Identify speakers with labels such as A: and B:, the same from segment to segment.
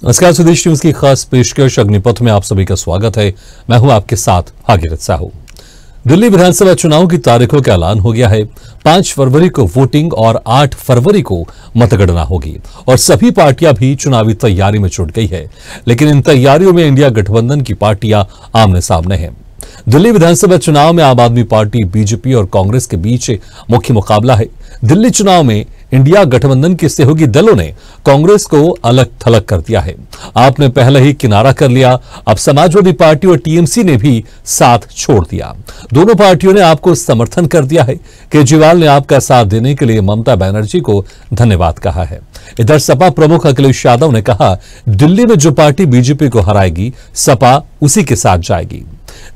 A: नमस्कार, स्वदेश न्यूज की खास पेशकश अग्निपथ में आप सभी का स्वागत है। मैं हूं आपके साथ भागीरथ साहू। दिल्ली विधानसभा चुनाव की तारीखों का ऐलान हो गया है। 5 फरवरी को वोटिंग और 8 फरवरी को मतगणना होगी और सभी पार्टियां भी चुनावी तैयारी में जुट गई है। लेकिन इन तैयारियों में इंडिया गठबंधन की पार्टियां आमने सामने हैं। दिल्ली विधानसभा चुनाव में आम आदमी पार्टी, बीजेपी और कांग्रेस के बीच मुख्य मुकाबला है। दिल्ली चुनाव में इंडिया गठबंधन के सहयोगी दलों ने कांग्रेस को अलग थलग कर दिया है। आपने पहले ही किनारा कर लिया, अब समाजवादी पार्टी और टीएमसी ने भी साथ छोड़ दिया। दोनों पार्टियों ने आपको समर्थन कर दिया है। केजरीवाल ने आपका साथ देने के लिए ममता बनर्जी को धन्यवाद कहा है। इधर सपा प्रमुख अखिलेश यादव ने कहा, दिल्ली में जो पार्टी बीजेपी को हराएगी, सपा उसी के साथ जाएगी।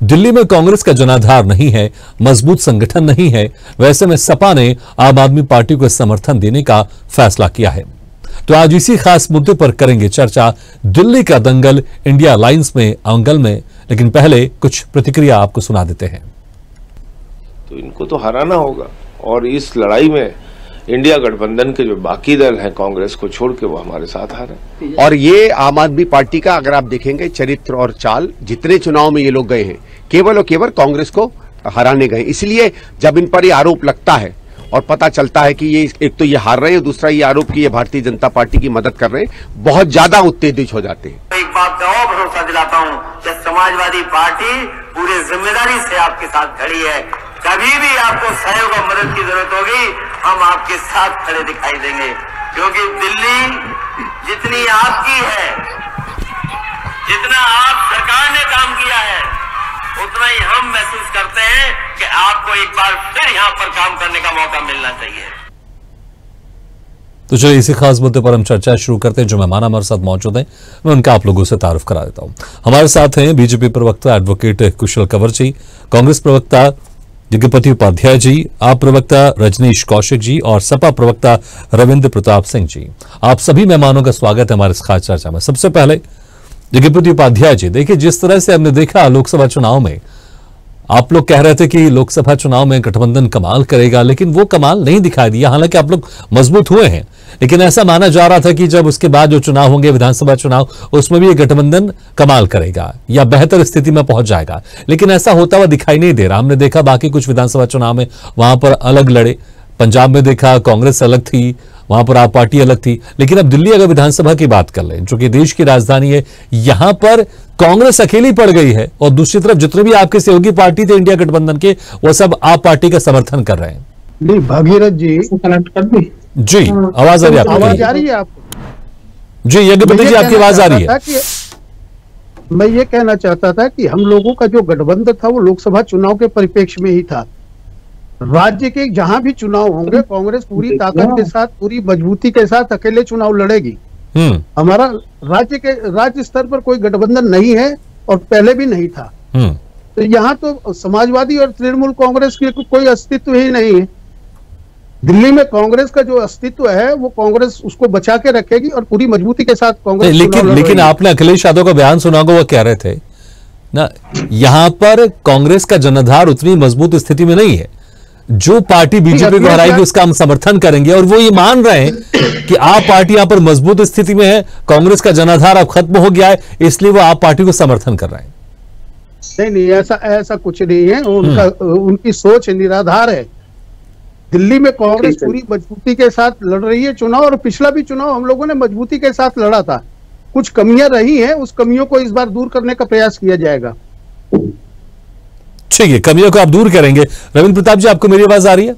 A: दिल्ली में कांग्रेस का जनाधार नहीं है, मजबूत संगठन नहीं है। वैसे में सपा ने आम आदमी पार्टी को समर्थन देने का फैसला किया है। तो आज इसी खास मुद्दे पर करेंगे चर्चा। दिल्ली का दंगल इंडिया अलायंस में अंगल में। लेकिन पहले कुछ प्रतिक्रिया आपको सुना देते हैं।
B: तो इनको तो हराना होगा और इस लड़ाई में इंडिया गठबंधन के जो बाकी दल हैं कांग्रेस को छोड़ के वो हमारे साथ आ रहे हैं।
C: और ये आम आदमी पार्टी का अगर आप देखेंगे चरित्र और चाल, जितने चुनाव में ये लोग गए हैं केवल और केवल कांग्रेस को हराने गए। इसलिए जब इन पर ये आरोप लगता है और पता चलता है कि ये एक तो ये हार रहे हैं, दूसरा ये आरोप कि ये भारतीय जनता पार्टी की मदद कर रहे हैं, बहुत ज्यादा उत्तेजित हो जाते हैं।
D: एक बात का और भरोसा दिलाता हूं कि समाजवादी पार्टी पूरी जिम्मेदारी से आपके साथ खड़ी है। कभी भी आपको सहयोग और मदद की जरूरत होगी, हम आपके साथ खड़े दिखाई देंगे। क्योंकि दिल्ली जितनी आपकी है, जितना आप सरकार ने काम किया है, उतना ही हम महसूस करते हैं कि आपको एक बार फिर यहां पर काम करने का मौका मिलना चाहिए।
A: तो चलिए इसी खास मुद्दे पर हम चर्चा शुरू करते हैं। जो मेहमान हमारे साथ मौजूद हैं, मैं उनका आप लोगों से तारुफ करा देता हूं। हमारे साथ हैं बीजेपी प्रवक्ता एडवोकेट कुशल कंवर जी, कांग्रेस प्रवक्ता यज्ञपति उपाध्याय जी, आप प्रवक्ता रजनीश कौशिक जी और सपा प्रवक्ता रविंद्र प्रताप सिंह जी। आप सभी मेहमानों का स्वागत है हमारे इस खास चर्चा में। सबसे पहले यज्ञपति उपाध्याय जी, देखिए जिस तरह से हमने देखा लोकसभा चुनाव में, आप लोग कह रहे थे कि लोकसभा चुनाव में गठबंधन कमाल करेगा, लेकिन वो कमाल नहीं दिखाई दिया। हालांकि आप लोग मजबूत हुए हैं, लेकिन ऐसा माना जा रहा था कि जब उसके बाद जो चुनाव होंगे विधानसभा चुनाव, उसमें भी ये गठबंधन कमाल करेगा या बेहतर स्थिति में पहुंच जाएगा। लेकिन ऐसा होता हुआ दिखाई नहीं दे रहा। हमने देखा बाकी कुछ विधानसभा चुनाव में वहां पर अलग लड़े। पंजाब में देखा कांग्रेस अलग थी, वहां पर आप पार्टी अलग थी। लेकिन अब दिल्ली अगर विधानसभा की बात कर लें, जो कि देश की राजधानी है, यहां पर कांग्रेस अकेली पड़ गई है और दूसरी तरफ जितने भी आपके सहयोगी पार्टी थे इंडिया गठबंधन के, वो सब आप पार्टी का समर्थन कर रहे हैं।
E: नहीं, भागीरथ जी कनेक्ट कर दी
A: जी, आवाज आ रही है?
E: आवाज आ रही है आपको?
A: जी यज्ञपति जी, आपकी आवाज आ रही है।
E: मैं ये कहना चाहता था कि हम लोगों का जो गठबंधन था वो लोकसभा चुनाव के परिप्रेक्ष्य में ही था। राज्य के जहां भी चुनाव होंगे कांग्रेस पूरी ताकत के साथ, पूरी मजबूती के साथ अकेले चुनाव लड़ेगी। हमारा राज्य स्तर पर कोई गठबंधन नहीं है और पहले भी नहीं था। तो यहाँ तो समाजवादी और तृणमूल कांग्रेस की कोई अस्तित्व ही नहीं है। दिल्ली में कांग्रेस का जो अस्तित्व है वो कांग्रेस उसको बचा के रखेगी और पूरी मजबूती के साथ कांग्रेस।
A: लेकिन आपने अखिलेश यादव का बयान सुना होगा, वो कह रहे थे ना, यहां पर कांग्रेस का जनाधार उतनी मजबूत स्थिति में नहीं है। जो पार्टी बीजेपी को हराएगी उसका हम समर्थन करेंगे, और वो ये मान रहे हैं कि आप पार्टी यहां पर मजबूत स्थिति में है, कांग्रेस का जनाधार अब खत्म हो गया है, इसलिए वो आप पार्टी को समर्थन कर रहे हैं।
E: नहीं, ऐसा कुछ नहीं है। उनकी सोच निराधार है। दिल्ली में कांग्रेस पूरी मजबूती के साथ लड़ रही है चुनाव, और पिछला भी चुनाव हम लोगों ने मजबूती के साथ लड़ा था। कुछ कमियां रही हैं, उस कमियों को इस बार दूर करने का प्रयास किया जाएगा।
A: ठीक है, कमियों को आप दूर करेंगे। रविंद्र प्रताप जी, आपको मेरी आवाज आ रही है?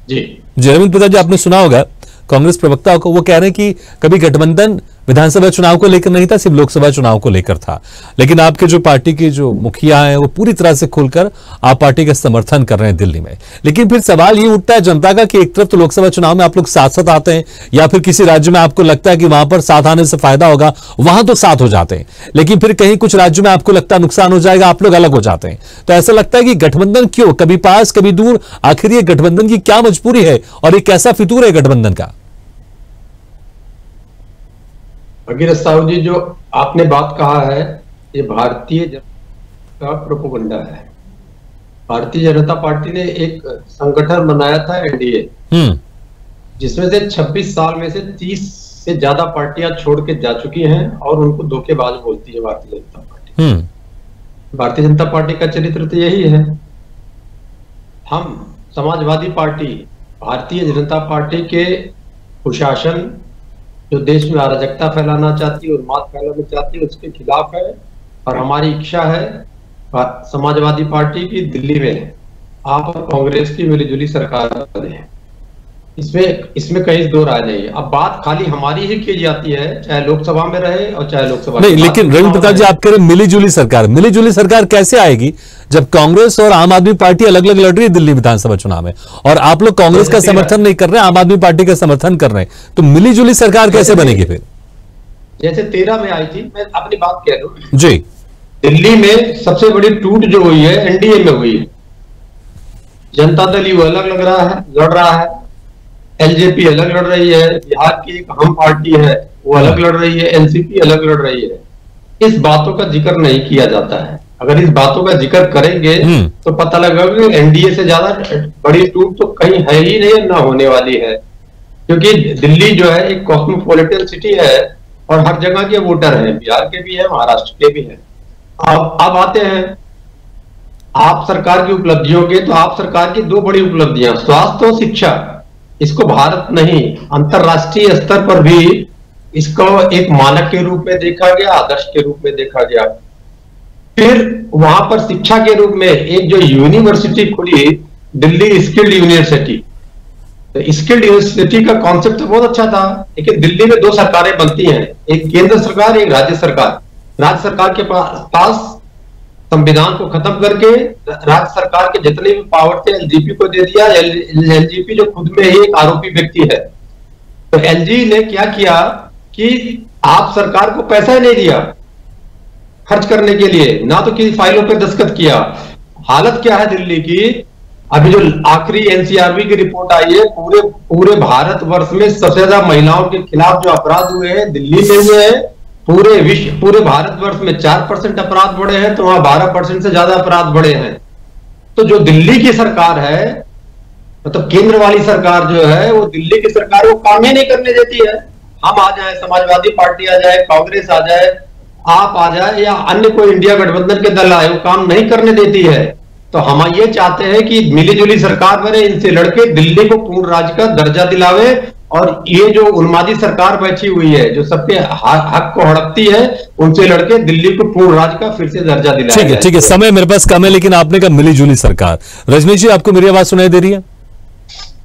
F: जी
A: रविंद्र प्रताप जी, आपने सुना होगा कांग्रेस प्रवक्ता को, वो कह रहे हैं कि कभी गठबंधन विधानसभा चुनाव को लेकर नहीं था, सिर्फ लोकसभा चुनाव को लेकर था। लेकिन आपके जो पार्टी के जो मुखिया हैं वो पूरी तरह से खुलकर आप पार्टी का समर्थन कर रहे हैं दिल्ली में। लेकिन फिर सवाल ये उठता है जनता का कि एक तरफ तो लोकसभा चुनाव में आप लोग साथ साथ आते हैं, या फिर किसी राज्य में आपको लगता है कि वहां पर साथ आने से फायदा होगा, वहां तो साथ हो जाते हैं। लेकिन फिर कहीं कुछ राज्यों में आपको लगता है नुकसान हो जाएगा, आप लोग अलग हो जाते हैं। तो ऐसा लगता है कि गठबंधन क्यों, कभी पास कभी दूर, आखिर ये गठबंधन की क्या मजबूरी है और ये कैसा फितूर है गठबंधन का?
F: भागीरथ साहू जी, जो आपने बात कहा है ये भारतीय जनता का प्रोपेगेंडा है। भारतीय जनता पार्टी ने एक संगठन बनाया था एनडीए, जिसमें से 26 साल में से 30 से ज्यादा पार्टियां छोड़ के जा चुकी हैं और उनको धोखेबाज बोलती है भारतीय जनता पार्टी। भारतीय जनता पार्टी का चरित्र तो यही है। हम समाजवादी पार्टी, भारतीय जनता पार्टी के कुशासन जो देश में अराजकता फैलाना चाहती है, उन्माद फैलाना चाहती है, उसके खिलाफ है। और हमारी इच्छा है समाजवादी पार्टी की दिल्ली में आप और कांग्रेस की मिलीजुली सरकार बने। इसमें कहीं दो राय नहीं है। अब बात खाली हमारी ही की जाती है, चाहे लोकसभा में रहे और चाहे लोकसभा
A: नहीं। लेकिन रविंद्र प्रताप जी, आप कह रहे मिलीजुली सरकार, मिलीजुली सरकार कैसे आएगी जब कांग्रेस और आम आदमी पार्टी अलग अलग लड़ रही है दिल्ली विधानसभा चुनाव में, और आप लोग कांग्रेस का समर्थन नहीं कर रहे, आम आदमी पार्टी का समर्थन कर रहे हैं, तो मिलीजुली सरकार कैसे बनेगी फिर?
F: जैसे 13 में आई थी, मैं अपनी बात कह रहा हूं
A: जी।
F: दिल्ली में सबसे बड़ी टूट जो हुई है एनडीए में हुई है। जनता दल वो अलग लड़ रहा है, एलजेपी अलग लड़ रही है, बिहार की एक हम पार्टी है वो अलग लड़ रही है, एनसीपी अलग लड़ रही है। इस बातों का जिक्र नहीं किया जाता है। अगर इस बातों का जिक्र करेंगे तो पता लगेगा कि एनडीए से ज्यादा बड़ी टूट तो कहीं है ही नहीं, ना होने वाली है। क्योंकि दिल्ली जो है एक कॉस्मोपॉलिटन सिटी है और हर जगह के वोटर हैं, बिहार के भी है, महाराष्ट्र के भी है। अब आते हैं आप सरकार की उपलब्धियों के, तो आप सरकार की दो बड़ी उपलब्धियां, स्वास्थ्य और शिक्षा। इसको भारत नहीं, अंतरराष्ट्रीय स्तर पर भी इसको एक मानक के रूप में देखा गया, आदर्श के रूप में देखा गया। फिर वहां पर शिक्षा के रूप में एक जो यूनिवर्सिटी खुली, दिल्ली स्किल्ड यूनिवर्सिटी। तो स्किल्ड यूनिवर्सिटी का कॉन्सेप्ट तो बहुत अच्छा था, लेकिन दिल्ली में दो सरकारें बनती हैं, एक केंद्र सरकार, एक राज्य सरकार। राज्य सरकार के पास संविधान को खत्म करके राज्य सरकार के जितने भी पावर थे एलजीपी को दे दिया। एलजीपी जो खुद में ही एक आरोपी व्यक्ति है, तो एलजी ने क्या किया कि आप सरकार को पैसा ही नहीं दिया खर्च करने के लिए, ना तो किसी फाइलों पर दस्तखत किया। हालत क्या है दिल्ली की? अभी जो आखिरी एनसीआरबी की रिपोर्ट आई है, पूरे भारतवर्ष में सबसे ज्यादा महिलाओं के खिलाफ जो अपराध हुए हैं दिल्ली में हुए हैं। पूरे भारतवर्ष में 4% अपराध बढ़े हैं, तो वहां 12% से ज्यादा अपराध बढ़े हैं। तो जो दिल्ली की सरकार है, मतलब केंद्र वाली सरकार जो है, वो दिल्ली की सरकार वो काम ही नहीं करने देती है। हम आ जाए, समाजवादी पार्टी आ जाए, कांग्रेस आ जाए, आप आ जाए, या अन्य कोई इंडिया गठबंधन के दल आए, वो काम नहीं करने देती है। तो हम ये चाहते हैं कि मिलीजुली सरकार बने, इनसे लड़के दिल्ली को पूर्ण राज्य का दर्जा दिलावे, और ये जो उन्मादी सरकार बैठी हुई है जो सबके हक को हड़पती है, उनसे लड़के दिल्ली को पूर्ण राज्य का फिर से दर्जा दिलाया।
A: ठीक है, समय मेरे पास कम है, लेकिन आपने कहा मिलीजुली सरकार। रजनीश जी, आपको मेरी आवाज सुनाई दे रही है?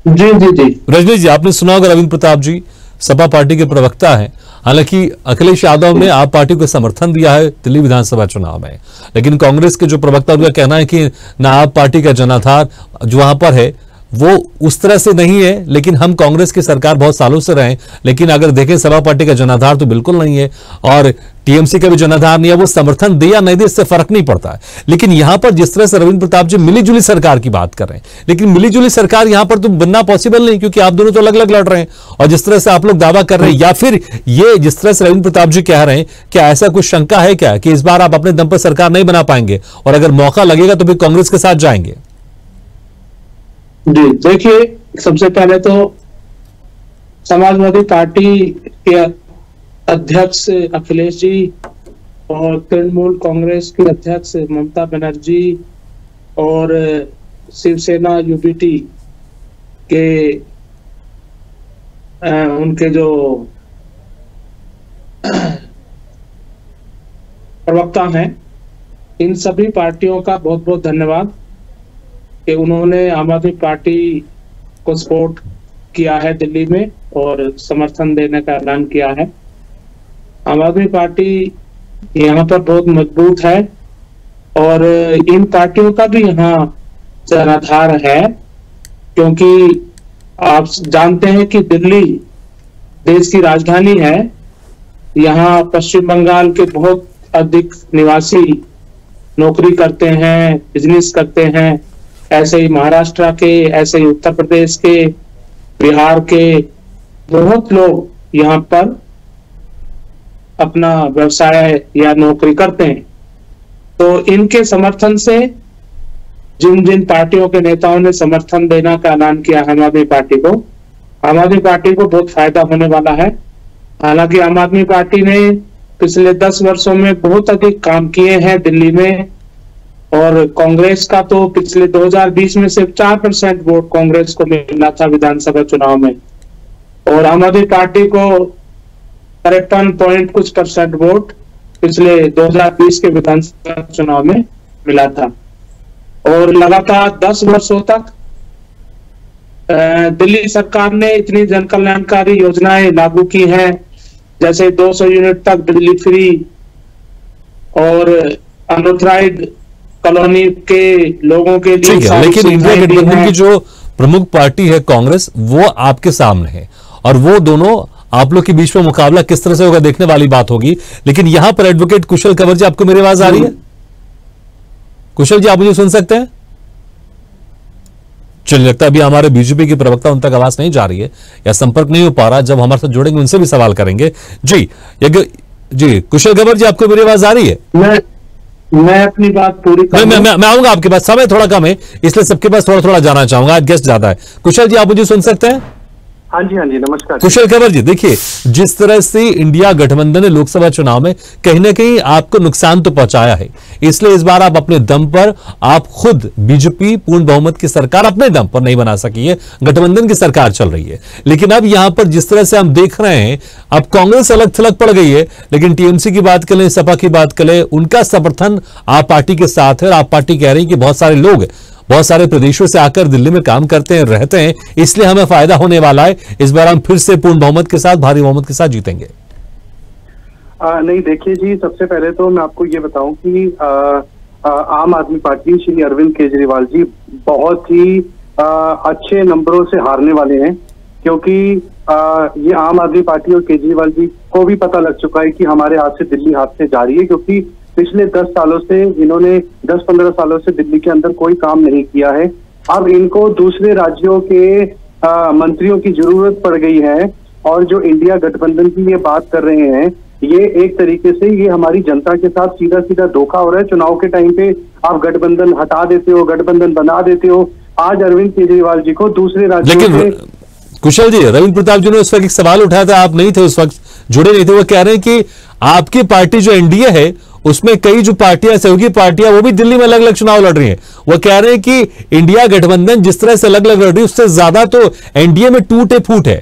E: जी जी जी।
A: रजनीश जी, आपने सुना होगा रविंद्र प्रताप जी सपा पार्टी के प्रवक्ता हैं। हालांकि अखिलेश यादव ने आप पार्टी को समर्थन दिया है दिल्ली विधानसभा चुनाव में, लेकिन कांग्रेस के जो प्रवक्ता, उनका कहना है कि ना आप पार्टी का जनाधार जो वहां पर है वो उस तरह से नहीं है, लेकिन हम कांग्रेस की सरकार बहुत सालों से रहे, लेकिन अगर देखें सपा पार्टी का जनाधार तो बिल्कुल नहीं है, और टीएमसी का भी जनाधार नहीं है। वो समर्थन दे या नहीं दे इससे फर्क नहीं पड़ता है। लेकिन यहां पर जिस तरह से रविंद्र प्रताप जी मिलीजुली सरकार की बात कर रहे हैं, लेकिन मिलीजुली सरकार यहां पर तो बनना पॉसिबल नहीं, क्योंकि आप दोनों तो अलग अलग लड़ रहे हैं। और जिस तरह से आप लोग दावा कर रहे हैं, या फिर ये जिस तरह से रविंद्र प्रताप जी कह रहे हैं, क्या ऐसा कुछ शंका है क्या कि इस बार आप अपने दम पर सरकार नहीं बना पाएंगे, और अगर मौका लगेगा तो फिर कांग्रेस के साथ जाएंगे?
G: जी देखिए, सबसे पहले तो समाजवादी पार्टी के अध्यक्ष अखिलेश जी और तृणमूल कांग्रेस के अध्यक्ष ममता बनर्जी और शिवसेना यूबीटी के उनके जो प्रवक्ता हैं, इन सभी पार्टियों का बहुत बहुत धन्यवाद कि उन्होंने आम आदमी पार्टी को सपोर्ट किया है दिल्ली में और समर्थन देने का ऐलान किया है। आम आदमी पार्टी यहाँ पर बहुत मजबूत है और इन पार्टियों का भी यहाँ जनाधार है, क्योंकि आप जानते हैं कि दिल्ली देश की राजधानी है। यहाँ पश्चिम बंगाल के बहुत अधिक निवासी नौकरी करते हैं, बिजनेस करते हैं, ऐसे ही महाराष्ट्र के, ऐसे ही उत्तर प्रदेश के, बिहार के बहुत लोग यहाँ पर अपना व्यवसाय या नौकरी करते हैं। तो इनके समर्थन से जिन जिन पार्टियों के नेताओं ने समर्थन देना का ऐलान किया आम आदमी पार्टी को, आम आदमी पार्टी को बहुत फायदा होने वाला है। हालांकि आम आदमी पार्टी ने पिछले 10 वर्षों में बहुत अधिक काम किए हैं दिल्ली में, और कांग्रेस का तो पिछले 2020 में सिर्फ 4% वोट कांग्रेस को मिला था विधानसभा चुनाव में, और आम आदमी पार्टी को 53 पॉइंट कुछ % वोट पिछले 2020 के विधानसभा चुनाव में मिला था। और लगातार 10 वर्षों तक दिल्ली सरकार ने इतनी जन कल्याणकारी योजनाएं लागू की हैं, जैसे 200 यूनिट तक बिजली फ्री, और अनऑथराइज्ड कॉलोनी के लोगों के लिए।
A: ठीक है, लेकिन इंडिया गठबंधन की जो प्रमुख पार्टी है कांग्रेस, वो आपके सामने है, और वो दोनों आप लोग के बीच में मुकाबला किस तरह से होगा देखने वाली बात होगी। लेकिन यहां पर एडवोकेट कुशल कंवर जी, आपको मेरी आवाज आ रही है? कुशल जी, आप मुझे सुन सकते हैं? चलिए, लगता है अभी हमारे बीजेपी के प्रवक्ता उन तक आवाज नहीं जा रही है या संपर्क नहीं हो पा रहा। जब हमारे साथ जुड़ेंगे उनसे भी सवाल करेंगे। जी कुशल कंवर जी, आपको मेरी आवाज आ रही है?
G: मैं अपनी बात पूरी
A: मैं आऊंगा आपके पास, समय थोड़ा कम है इसलिए सबके पास थोड़ा थोड़ा जाना चाहूंगा, आज गेस्ट ज्यादा है। कुशल जी, आप मुझे सुन सकते हैं?
H: हाँ जी नमस्कार।
A: कुशल कंवर जी, देखिए, जिस तरह से इंडिया गठबंधन ने लोकसभा चुनाव में कहीं ना कहीं आपको नुकसान तो पहुंचाया है, इसलिए इस बार आप अपने दम पर, आप खुद बीजेपी पूर्ण बहुमत की सरकार अपने दम पर नहीं बना सकी है, गठबंधन की सरकार चल रही है। लेकिन अब यहां पर जिस तरह से हम देख रहे हैं, अब कांग्रेस अलग थलग पड़ गई है, लेकिन टीएमसी की बात करें, सपा की बात करें, उनका समर्थन आप पार्टी के साथ है, और आप पार्टी कह रही है कि बहुत सारे लोग बहुत सारे प्रदेशों से आकर दिल्ली में काम करते हैं, रहते हैं, इसलिए हमें फायदा होने वाला है, इस बार हम फिर से पूर्ण बहुमत के साथ, भारी बहुमत के साथ जीतेंगे।
H: नहीं, देखिए जी, सबसे पहले तो मैं आपको ये बताऊं कि आम आदमी पार्टी श्री अरविंद केजरीवाल जी बहुत ही अच्छे नंबरों से हारने वाले हैं, क्योंकि ये आम आदमी पार्टी और केजरीवाल जी को भी पता लग चुका है कि हमारे हाथ से दिल्ली हाथ से जा रही है, क्योंकि पिछले 10 सालों से इन्होंने 10-15 सालों से दिल्ली के अंदर कोई काम नहीं किया है। अब इनको दूसरे राज्यों के मंत्रियों की जरूरत पड़ गई है, और जो इंडिया गठबंधन की ये बात कर रहे हैं, ये एक तरीके से ये हमारी जनता के साथ सीधा सीधा धोखा हो रहा है। चुनाव के टाइम पे आप गठबंधन हटा देते हो, गठबंधन बना देते हो। आज अरविंद केजरीवाल जी को दूसरे राज्यों से,
A: कुशल जी, रविंद्र प्रताप जी ने उस वक्त एक सवाल उठाया था, आप नहीं थे उस वक्त, जुड़े नहीं थे, वो कह रहे हैं कि आपकी पार्टी जो एनडीए है उसमें कई जो पार्टियां, सहयोगी पार्टियां, वो भी दिल्ली में अलग अलग चुनाव लड़ रही हैं। वो कह रहे हैं कि इंडिया गठबंधन जिस तरह से अलग अलग लड़ रही है, उससे ज्यादा तो एनडीए में टूटे फूट है।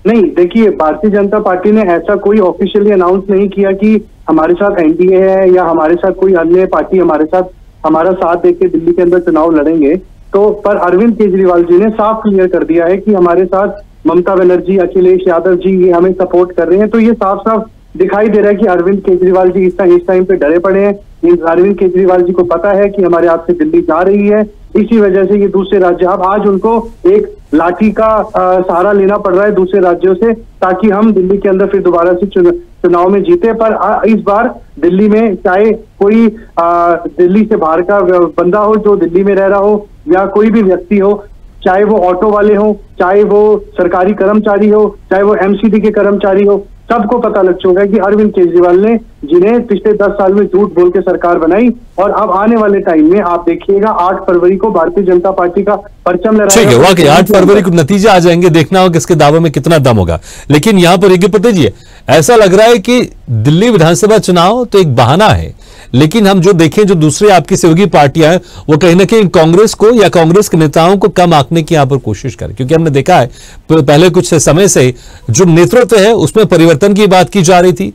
H: नहीं, देखिए, भारतीय जनता पार्टी ने ऐसा कोई ऑफिशियली अनाउंस नहीं किया कि हमारे साथ एनडीए है या हमारे साथ कोई अन्य पार्टी हमारा साथ देके दिल्ली के अंदर चुनाव लड़ेंगे। तो पर अरविंद केजरीवाल जी ने साफ क्लियर कर दिया है कि हमारे साथ ममता बनर्जी, अखिलेश यादव जी ये हमें सपोर्ट कर रहे हैं। तो ये साफ साफ दिखाई दे रहा है कि अरविंद केजरीवाल जी इस टाइम पे डरे पड़े हैं। अरविंद केजरीवाल जी को पता है कि हमारे हाथ से दिल्ली जा रही है, इसी वजह से ये दूसरे राज्य, अब आज उनको एक लाठी का सहारा लेना पड़ रहा है दूसरे राज्यों से, ताकि हम दिल्ली के अंदर फिर दोबारा से चुनाव में जीते। पर इस बार दिल्ली में चाहे कोई दिल्ली से बाहर का बंदा हो जो दिल्ली में रह रहा हो, या कोई भी व्यक्ति हो, चाहे वो ऑटो वाले हो, चाहे वो सरकारी कर्मचारी हो, चाहे वो एमसीडी के कर्मचारी हो, सबको पता लग चुका है कि अरविंद केजरीवाल ने, जिन्हें पिछले 10 साल में झूठ बोल के सरकार बनाई, और अब आने वाले टाइम में आप देखिएगा 8 फरवरी को भारतीय जनता पार्टी का परचम लहराएगा।
A: ठीक है, वाकई 8 फरवरी को नतीजे आ जाएंगे, देखना होगा किसके दावों में कितना दम होगा। लेकिन यहां पर एक पता जी, ऐसा लग रहा है कि दिल्ली विधानसभा चुनाव तो एक बहाना है, लेकिन हम जो देखें, जो दूसरे आपकी सहयोगी पार्टियां हैं, वो कहीं ना कहीं कांग्रेस को या कांग्रेस के नेताओं को कम आंकने की यहां पर कोशिश करें, क्योंकि हमने देखा है पहले कुछ समय से जो नेतृत्व है उसमें परिवर्तन की बात की जा रही थी,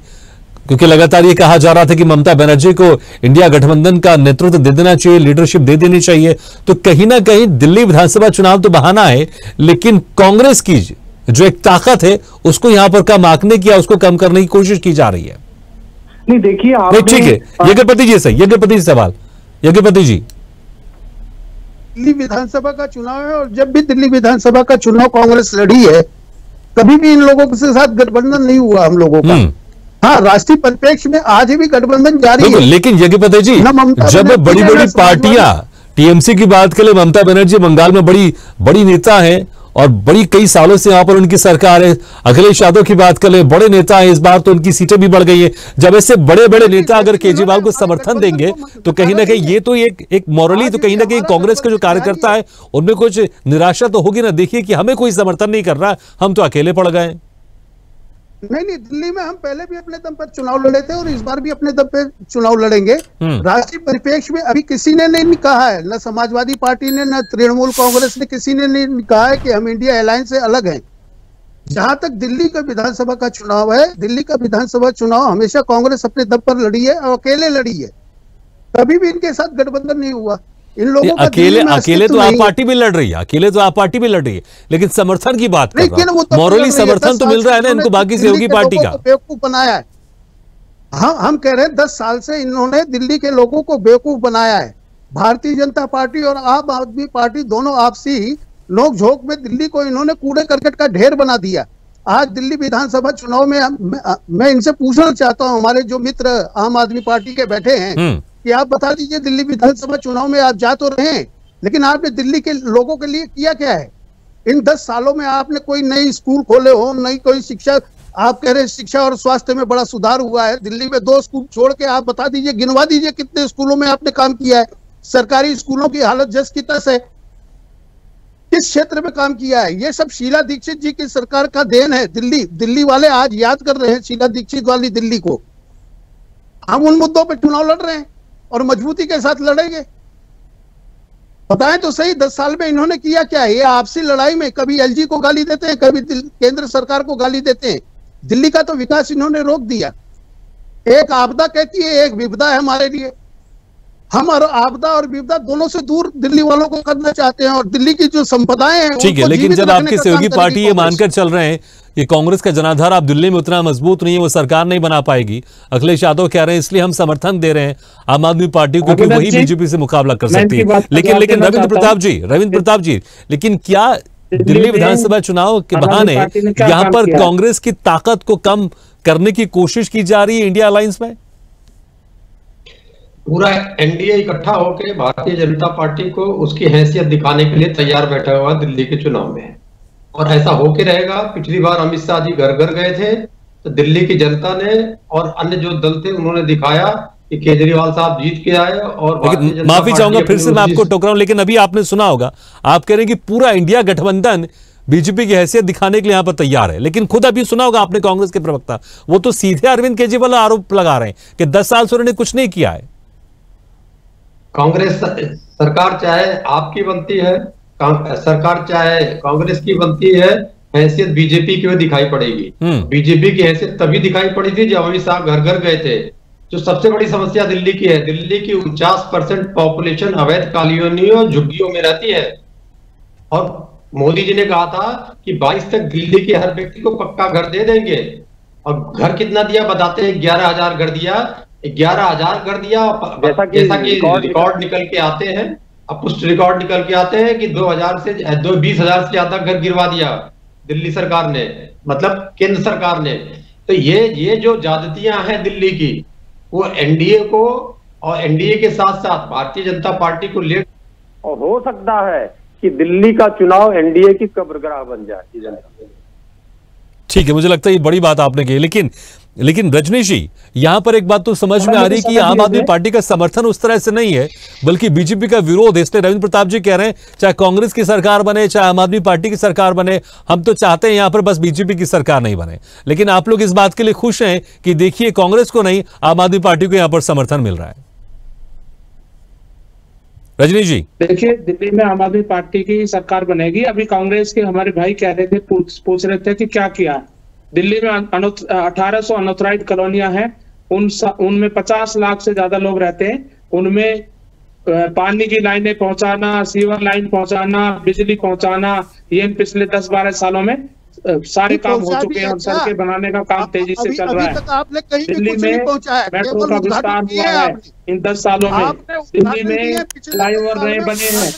A: क्योंकि लगातार ये कहा जा रहा था कि ममता बनर्जी को इंडिया गठबंधन का नेतृत्व दे देना चाहिए, लीडरशिप दे देनी चाहिए। तो कहीं ना कहीं दिल्ली विधानसभा चुनाव तो बहाना है, लेकिन कांग्रेस की जो एक ताकत है उसको यहां पर कम आंकने की या उसको कम करने की कोशिश की जा रही है।
H: नहीं, देखिए, आप
A: ठीक है, यज्ञपति जी सही, यज्ञपति जी सवाल, यज्ञपति जी।
E: दिल्ली विधानसभा का चुनाव है, और जब भी दिल्ली विधानसभा का चुनाव कांग्रेस लड़ी है, कभी भी इन लोगों के साथ गठबंधन नहीं हुआ हम लोगों का। हाँ, राष्ट्रीय परिप्रेक्ष्य में आज भी गठबंधन जारी है।
A: लेकिन यज्ञपति जी, जब बड़ी बड़ी पार्टियां, टीएमसी की बात करें, ममता बनर्जी बंगाल में बड़ी नेता है और बड़ी कई सालों से यहां पर उनकी सरकार है, अखिलेश यादव की बात करें, बड़े नेता हैं, इस बार तो उनकी सीटें भी बढ़ गई है। जब ऐसे बड़े बड़े नेता अगर केजरीवाल को समर्थन देंगे, तो कहीं ना कहीं ये तो एक मॉरली, तो कहीं ना कहीं कांग्रेस के जो कार्यकर्ता है उनमें कुछ निराशा तो होगी ना। देखिए कि हमें कोई समर्थन नहीं कर रहा, हम तो अकेले पड़ गए।
E: नहीं, दिल्ली में हम पहले भी अपने दम पर चुनाव लड़े थे और इस बार भी अपने दम पे चुनाव लड़ेंगे। राष्ट्रीय परिप्रेक्ष्य में अभी किसी ने नहीं कहा है, न समाजवादी पार्टी ने, न तृणमूल कांग्रेस ने, किसी ने नहीं कहा है कि हम इंडिया अलायंस से अलग हैं। जहां तक दिल्ली का विधानसभा का चुनाव है, दिल्ली का विधानसभा चुनाव हमेशा कांग्रेस अपने दम पर लड़ी है और अकेले लड़ी है, कभी भी इनके साथ गठबंधन नहीं हुआ। इन लोगों का
A: अकेले तो आप पार्टी भी लड़ रही है, अकेले तो आप पार्टी भी लड़ रही है, लेकिन समर्थन की बात कर रहा हूं, मॉरली समर्थन तो मिल रहा है ना इनको बाकी सहयोगी पार्टी का।
E: बेवकूफ बनाया है। हम कह रहे हैं 10 साल से इन्होंने दिल्ली के लोगों को बेवकूफ बनाया है। भारतीय जनता पार्टी और आम आदमी पार्टी दोनों आपसी नोक झोंक में दिल्ली को इन्होंने कूड़े करकट का ढेर बना दिया। आज दिल्ली विधानसभा चुनाव में मैं इनसे पूछना चाहता हूं, हमारे जो मित्र आम आदमी पार्टी के बैठे हैं, कि आप बता दीजिए दिल्ली विधानसभा चुनाव में आप जा तो रहे हैं, लेकिन आपने दिल्ली के लोगों के लिए किया क्या है? इन 10 सालों में आपने कोई नई स्कूल खोले हो, नई कोई शिक्षा, आप कह रहे हैं शिक्षा और स्वास्थ्य में बड़ा सुधार हुआ है। दिल्ली में 2 स्कूल छोड़ के आप बता दीजिए, गिनवा दीजिए कितने स्कूलों में आपने काम किया है। सरकारी स्कूलों की हालत जस की तस है। किस क्षेत्र में काम किया है? ये सब शीला दीक्षित जी की सरकार का देन है। दिल्ली वाले आज याद कर रहे हैं शीला दीक्षित वाली दिल्ली को। हम उन मुद्दों पर चुनाव लड़ रहे हैं और मजबूती के साथ लड़ेंगे। बताएं तो सही, 10 साल में इन्होंने किया क्या है? ये आपसी लड़ाई में कभी एलजी को गाली देते हैं, कभी केंद्र सरकार को गाली देते हैं। दिल्ली का तो विकास इन्होंने रोक दिया। एक आपदा कहती है, एक विपदा है हमारे लिए। हम आपदा और विपदा दोनों से दूर दिल्ली वालों को करना चाहते हैं और दिल्ली की जो संपदाएं हैं,
A: ठीक है, लेकिन जब आपकी सहयोगी पार्टी ये मानकर चल रहे हैं कि कांग्रेस का जनाधार आप दिल्ली में उतना मजबूत नहीं है, वो सरकार नहीं बना पाएगी, अखिलेश यादव कह रहे हैं, इसलिए हम समर्थन दे रहे हैं आम आदमी पार्टी को कि वही बीजेपी से मुकाबला कर सकती है। लेकिन रविंद्र प्रताप जी, लेकिन क्या दिल्ली विधानसभा चुनाव के बहाने यहां पर कांग्रेस की ताकत को कम करने की कोशिश की जा रही है इंडिया अलायंस में?
F: पूरा एनडीए इकट्ठा होकर भारतीय जनता पार्टी को उसकी हैसियत दिखाने के लिए तैयार बैठा हुआ दिल्ली के चुनाव में, और ऐसा होके रहेगा। पिछली बार अमित शाह जी घर घर गए थे तो दिल्ली की जनता ने और अन्य जो दल थे उन्होंने दिखाया कि केजरीवाल साहब जीत के आए। और
A: माफी चाहूंगा फिर से मैं आपको टोक रहा हूं, लेकिन अभी आपने सुना होगा, आप कह रहे हैं कि पूरा इंडिया गठबंधन बीजेपी की हैसियत दिखाने के लिए यहां पर तैयार है, लेकिन खुद अभी सुना होगा आपने कांग्रेस के प्रवक्ता, वो तो सीधे अरविंद केजरीवाल आरोप लगा रहे हैं कि 10 साल से उन्होंने कुछ नहीं किया है।
F: कांग्रेस सरकार चाहे आपकी बनती है, सरकार चाहे कांग्रेस की बनती है, हैसियत बीजेपी की दिखाई पड़ेगी। बीजेपी की हैसियत तभी दिखाई पड़ी थी जब अमित शाह घर घर गए थे। जो सबसे बड़ी समस्या दिल्ली की है, दिल्ली की 49% पॉपुलेशन अवैध कॉलोनियों झुग्गियों में रहती है, और मोदी जी ने कहा था कि 22 तक दिल्ली के हर व्यक्ति को पक्का घर दे देंगे। और घर कितना दिया बताते हैं? 11,000 घर दिया, 11,000 कर दिया। जैसा कि रिकॉर्ड निकल के आते हैं, अब पुष्ट रिकॉर्ड निकल के आते हैं कि 20,000 से 20,000 से ज्यादा घर गिरवा दिया दिल्ली सरकार ने, मतलब केंद्र सरकार ने। तो ये जो ज्यादतियां हैं दिल्ली की, वो एनडीए को और एनडीए के साथ साथ भारतीय जनता पार्टी को ले,
I: और हो सकता है कि दिल्ली का चुनाव एनडीए की कब्रगाह बन जाए।
A: ठीक है, मुझे लगता है ये बड़ी बात आपने कही, लेकिन रजनीश जी, यहां पर एक बात तो समझ में आ रही है कि आम आदमी पार्टी का समर्थन उस तरह से नहीं है, बल्कि बीजेपी का विरोध है। इसलिए रविंद्र प्रताप जी कह रहे हैं, चाहे कांग्रेस की सरकार बने, चाहे आम आदमी पार्टी की सरकार बने, हम तो चाहते हैं यहां पर बस बीजेपी की सरकार नहीं बने। लेकिन आप लोग इस बात के लिए खुश हैं कि देखिए कांग्रेस को नहीं, आम आदमी पार्टी को यहां पर समर्थन मिल रहा है। रजनीश जी,
G: देखिए, दिल्ली में आम आदमी पार्टी की सरकार बनेगी। अभी कांग्रेस के हमारे भाई कह रहे थे, पूछ रहे थे कि क्या किया। दिल्ली में 1800 अनऑथराइज्ड कॉलोनियां हैं, उनमें 50 लाख से ज्यादा लोग रहते हैं। उनमें पानी की लाइनें पहुंचाना, सीवर लाइन पहुंचाना, बिजली पहुंचाना, ये पिछले 10-12 सालों में सारे काम हो चुके हैं और सड़कें बनाने का काम तेजी से चल रहा है। दिल्ली में मेट्रो का विस्तार हुआ है इन 10 सालों में। दिल्ली में फ्लाईओवर नए बने हैं,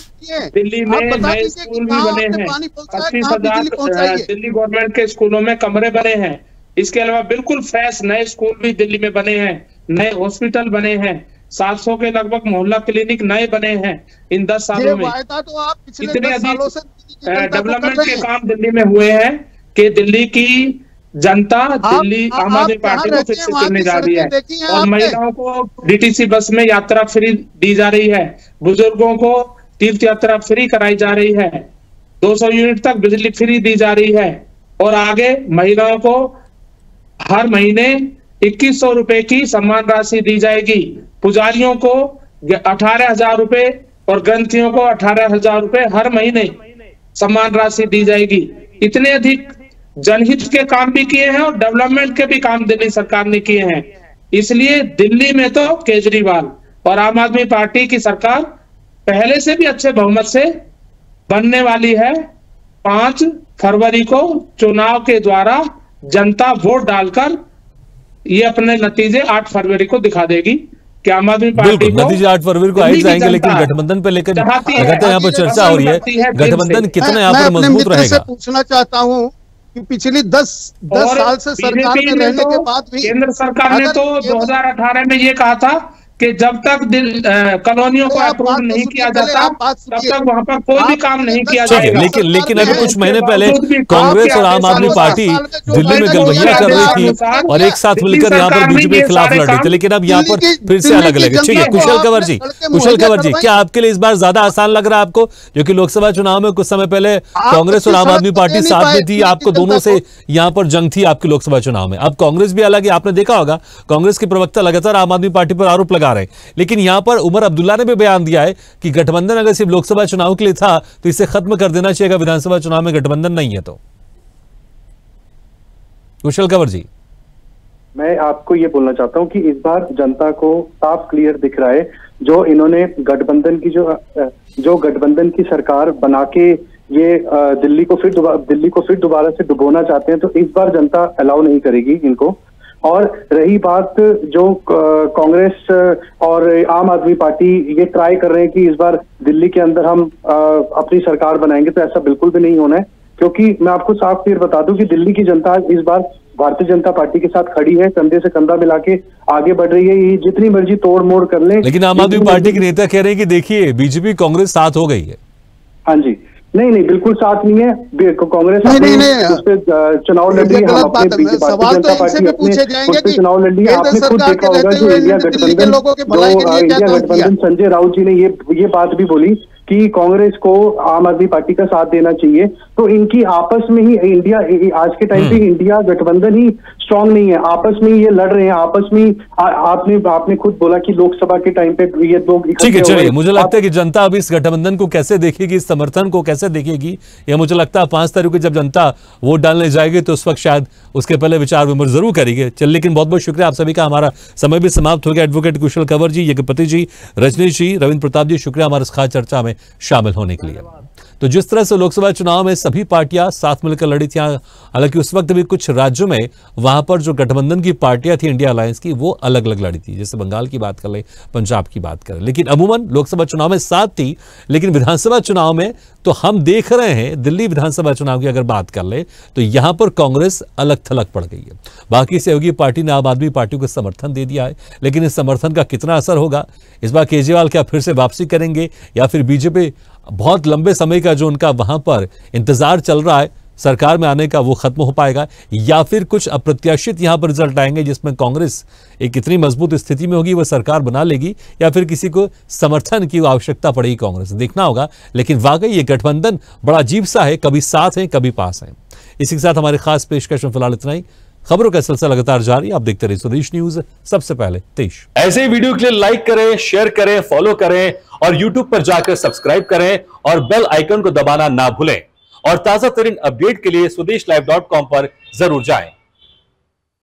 G: दिल्ली में नए स्कूल भी बने हैं, 25,000 दिल्ली गवर्नमेंट के स्कूलों में कमरे बने हैं। इसके अलावा बिल्कुल फ्रेश नए स्कूल भी दिल्ली में बने हैं, नए हॉस्पिटल बने हैं, 700 के लगभग मोहल्ला क्लिनिक नए बने हैं इन 10 सालों में। इतने अधिक डेवलपमेंट के काम दिल्ली में हुए हैं कि दिल्ली की जनता दिल्ली आम आदमी पार्टी को फिर से चुनने जा रही है। और महिलाओं को डीटीसी बस में यात्रा फ्री दी जा रही है, बुजुर्गों को तीर्थ यात्रा फ्री कराई जा रही है, 200 यूनिट तक बिजली फ्री दी जा रही है, और आगे महिलाओं को हर महीने 2100 रुपए की सम्मान राशि दी जाएगी। पुजारियों को 18,000 रुपए और ग्रंथियों को 18,000 रुपए हर महीने सम्मान राशि दी जाएगी। इतने अधिक जनहित के काम भी किए हैं और डेवलपमेंट के भी काम दिल्ली सरकार ने किए हैं। इसलिए दिल्ली में तो केजरीवाल और आम आदमी पार्टी की सरकार पहले से भी अच्छे बहुमत से बनने वाली है। 5 फरवरी को चुनाव के द्वारा जनता वोट डालकर ये अपने नतीजे 8 फरवरी को दिखा देगी कि आम आदमी पार्टी को
A: नतीजे 8 फरवरी को आए जाएंगे। लेकिन गठबंधन पे लेकर लगातार यहाँ पर चर्चा हो रही है, गठबंधन कितना यहाँ पर मजबूत रहेगा।
E: पूछना चाहता हूँ कि पिछली 10 साल से सरकार में रहने के बाद भी
G: केंद्र सरकार ने तो 2018 में ये कहा था कि जब तक कॉलोनियों को अप्रूव नहीं किया जाता तब तक वहां पर कोई भी काम नहीं किया जाएगा।
A: लेकिन अभी कुछ महीने पहले कांग्रेस और आम आदमी पार्टी दिल्ली में गलबैया कर रही थी और एक साथ मिलकर यहाँ पर बीजेपी के खिलाफ लड़ रहे थे, लेकिन अब यहाँ पर फिर से अलग अलग है। ठीक है, कुशल कंवर जी, क्या आपके लिए इस बार ज्यादा आसान लग रहा है आपको, जो कि लोकसभा चुनाव में कुछ समय पहले कांग्रेस और आम आदमी पार्टी साथ में थी, आपको दोनों से यहाँ पर जंग थी आपकी लोकसभा चुनाव में। अब कांग्रेस भी अलग है, आपने देखा होगा कांग्रेस के प्रवक्ता लगातार आम आदमी पार्टी पर आरोप लगा रहे हैं, लेकिन यहां पर उमर अब्दुल्ला ने भी बयान दिया है कि गठबंधन अगर सिर्फ लोकसभा चुनाव के लिए था तो इसे खत्म कर देना चाहिए, विधानसभा चुनाव में गठबंधन नहीं है तो। कुशल कंवर जी,
H: मैं आपको ये बोलना चाहता हूं कि इस बार जनता को साफ क्लियर दिख रहा है, जो इन्होंने गठबंधन की जो गठबंधन की सरकार बना के ये दिल्ली को फिर दोबारा से डुबोना चाहते हैं, तो इस बार जनता अलाउ नहीं करेगी इनको। और रही बात जो कांग्रेस और आम आदमी पार्टी ये ट्राई कर रहे हैं कि इस बार दिल्ली के अंदर हम अपनी सरकार बनाएंगे, तो ऐसा बिल्कुल भी नहीं होना है, क्योंकि मैं आपको साफ क्लियर बता दूं कि दिल्ली की जनता इस बार भारतीय जनता पार्टी के साथ खड़ी है, कंधे से कंधा मिला के आगे बढ़ रही है। ये जितनी मर्जी तोड़ मोड़ कर ले,
A: लेकिन आम आदमी पार्टी के नेता कह रहे हैं कि देखिए बीजेपी कांग्रेस साथ हो गई है।
H: हाँ जी, नहीं बिल्कुल साथ नहीं है। कांग्रेस उस पे चुनाव लड़ रही है, हम अपने भारतीय जनता पार्टी अपने चुनाव लड़ रही है। आपने खुद देखा होगा कि इंडिया गठबंधन संजय राउत जी ने ये बात भी बोली कि कांग्रेस को आम आदमी पार्टी का साथ देना चाहिए। तो इनकी आपस में ही इंडिया आज के टाइम पे इंडिया गठबंधन ही स्ट्रांग नहीं है, आपस में ये लड़ रहे हैं, आपस में आपने खुद बोला कि लोकसभा के टाइम पे ये लोग।
A: ठीक है, चलिए, मुझे लगता है कि जनता अब इस गठबंधन को कैसे देखेगी, इस समर्थन को कैसे देखेगी, या मुझे लगता है 5 तारीख को जब जनता वोट डालने जाएगी तो उस वक्त शायद उसके पहले विचार विमर्श जरूर करेंगे। चल, लेकिन बहुत बहुत शुक्रिया आप सभी का, हमारा समय भी समाप्त हो गया। एडवोकेट कुशल कंवर जी, यज्ञपति जी, रजनीश जी, रविंद्र प्रताप जी, शुक्रिया हमारे इस खास चर्चा में शामिल होने के लिए। तो जिस तरह से लोकसभा चुनाव में सभी पार्टियां साथ मिलकर लड़ी थी, हालांकि उस वक्त भी कुछ राज्यों में वहां पर जो गठबंधन की पार्टियां थी इंडिया अलायंस की, वो अलग अलग लड़ी थी, जैसे बंगाल की बात कर ले, पंजाब की बात करें, लेकिन अमूमन लोकसभा चुनाव में साथ थी। लेकिन विधानसभा चुनाव में तो हम देख रहे हैं, दिल्ली विधानसभा चुनाव की अगर बात कर ले तो यहां पर कांग्रेस अलग थलग पड़ गई है। बाकी सहयोगी पार्टी ने आम आदमी पार्टी को समर्थन दे दिया है, लेकिन इस समर्थन का कितना असर होगा, इस बार केजरीवाल क्या फिर से वापसी करेंगे, या फिर बीजेपी बहुत लंबे समय का जो उनका वहां पर इंतजार चल रहा है सरकार में आने का, वो खत्म हो पाएगा, या फिर कुछ अप्रत्याशित यहां पर रिजल्ट आएंगे जिसमें कांग्रेस एक इतनी मजबूत स्थिति में होगी वो सरकार बना लेगी, या फिर किसी को समर्थन की आवश्यकता पड़ेगी कांग्रेस, देखना होगा। लेकिन वाकई ये गठबंधन बड़ा अजीब सा है, कभी साथ है कभी पास है। इसी के साथ हमारी खास पेशकश में फिलहाल इतना ही। खबरों का सिलसिला लगातार जारी, आप देखते रहिए स्वदेश न्यूज, सबसे पहले देश।
J: ऐसे ही वीडियो के लिए लाइक करें, शेयर करें, फॉलो करें और यूट्यूब पर जाकर सब्सक्राइब करें और बेल आइकन को दबाना ना भूलें। और ताजा तरीन अपडेट के लिए स्वदेशलाइव.com पर जरूर जाएं।